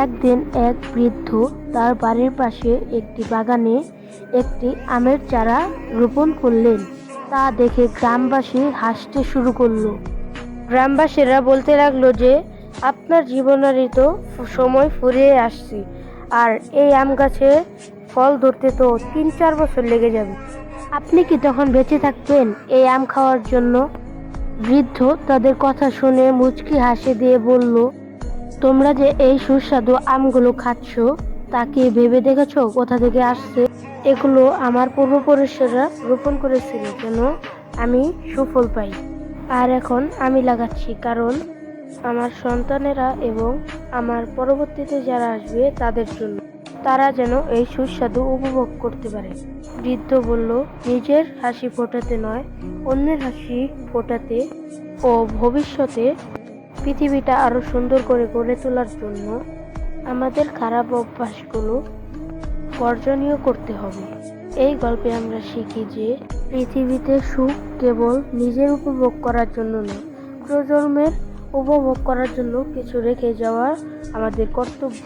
একদিন এক বৃদ্ধ তার বাড়ির পাশে একটি বাগানে একটি আমের চারা রোপণ করলেন। তা দেখে গ্রামবাসী হাসতে শুরু করলো। গ্রামবাসীরা বলতে লাগলো যে আপনার জীবনেরই তো সময় ফুরিয়ে আসছে, আর এই আম গাছে ফল ধরতে তো 3-4 বছর লেগে যাবে। আপনি কি তখন বেঁচে থাকবেন এই আম খাওয়ার জন্য? বৃদ্ধ তাদের কথা শুনে মুচকি হাসি দিয়ে বলল, তোমরা যে এই সুস্বাদু আমগুলো খাচ্ছ তা কি ভেবে দেখেছো কোথা থেকে আসছে? এগুলো আমার পূর্বপুরুষেরা রোপণ করেছিল যেন আমি সুফল পাই। আর এখন আমি লাগাচ্ছি, কারণ আমার সন্তানেরা এবং আমার পরবর্তীতে যারা আসবে তাদের জন্য, তারা যেন এই সুস্বাদু উপভোগ করতে পারে। বৃদ্ধ বলল, নিজের হাসি ফোটাতে নয়, অন্যের হাসি ফোটাতে ও ভবিষ্যতে পৃথিবীটা আরো সুন্দর করে গড়ে তোলার জন্য আমাদের খারাপ অভ্যাসগুলো বর্জনীয় করতে হবে। এই গল্পে আমরা শিখি যে পৃথিবীতে সুখ কেবল নিজের উপভোগ করার জন্য নয়, প্রজন্মের উপভোগ করার জন্য কিছু রেখে যাওয়া আমাদের কর্তব্য।